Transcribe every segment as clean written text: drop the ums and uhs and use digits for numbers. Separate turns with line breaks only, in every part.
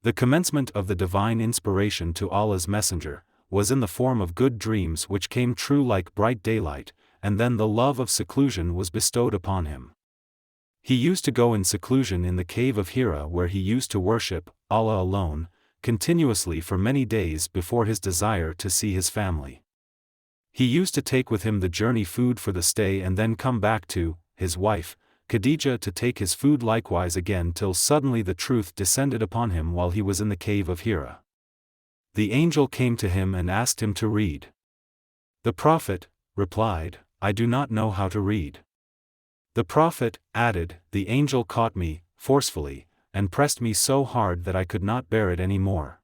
The commencement of the divine inspiration to Allah's Messenger was in the form of good dreams which came true like bright daylight, and then the love of seclusion was bestowed upon him. He used to go in seclusion in the cave of Hira where he used to worship Allah alone, continuously for many days before his desire to see his family. He used to take with him the journey food for the stay and then come back to his wife, Khadija, to take his food likewise again till suddenly the truth descended upon him while he was in the cave of Hira. The angel came to him and asked him to read. The Prophet replied, I do not know how to read. The Prophet added, the angel caught me, forcefully, and pressed me so hard that I could not bear it any more.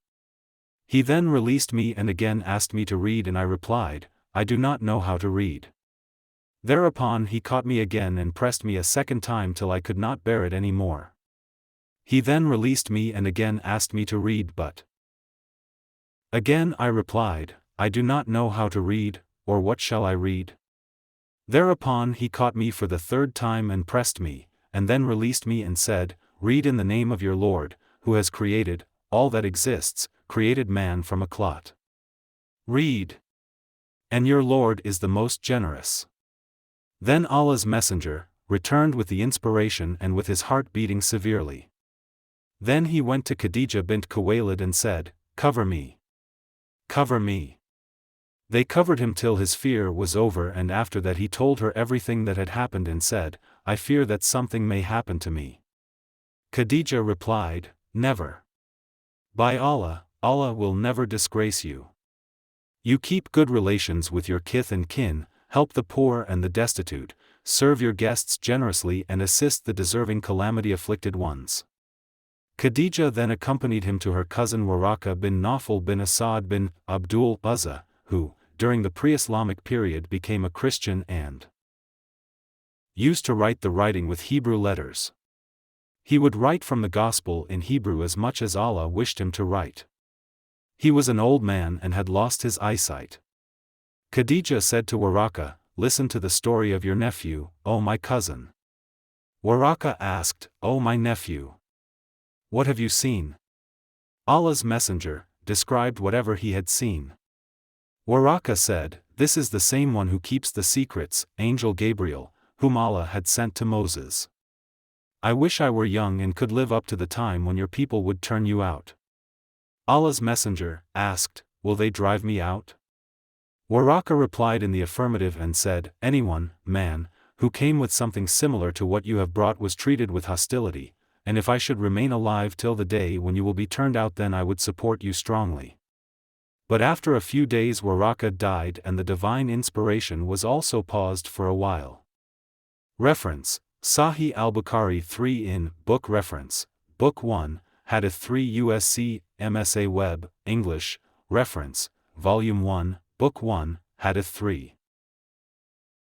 He then released me and again asked me to read, and I replied, I do not know how to read. Thereupon he caught me again and pressed me a second time till I could not bear it any more. He then released me and again asked me to read, but again I replied, I do not know how to read, or what shall I read? Thereupon he caught me for the third time and pressed me, and then released me and said, read in the name of your Lord, who has created all that exists, created man from a clot. Read. And your Lord is the most generous. Then Allah's Messenger returned with the inspiration and with his heart beating severely. Then he went to Khadija bint Khuwaylid and said, cover me. Cover me. They covered him till his fear was over, and after that he told her everything that had happened and said, I fear that something may happen to me. Khadija replied, never. By Allah, Allah will never disgrace you. You keep good relations with your kith and kin, help the poor and the destitute, serve your guests generously and assist the deserving calamity-afflicted ones. Khadija then accompanied him to her cousin Waraka bin Nawfal bin Asad bin Abdul Uzza, who, during the pre-Islamic period, became a Christian and used to write the writing with Hebrew letters. He would write from the Gospel in Hebrew as much as Allah wished him to write. He was an old man and had lost his eyesight. Khadija said to Waraka, listen to the story of your nephew, O my cousin. Waraka asked, O my nephew, what have you seen? Allah's Messenger described whatever he had seen. Waraka said, this is the same one who keeps the secrets, Angel Gabriel, whom Allah had sent to Moses. I wish I were young and could live up to the time when your people would turn you out. Allah's Messenger asked, will they drive me out? Waraka replied in the affirmative and said, anyone, man, who came with something similar to what you have brought was treated with hostility, and if I should remain alive till the day when you will be turned out, then I would support you strongly. But after a few days Waraka died and the divine inspiration was also paused for a while. Reference: Sahih al-Bukhari 3 in Book Reference, Book 1, Hadith 3 USC, MSA Web, English, Reference, Volume 1, Book 1, Hadith 3.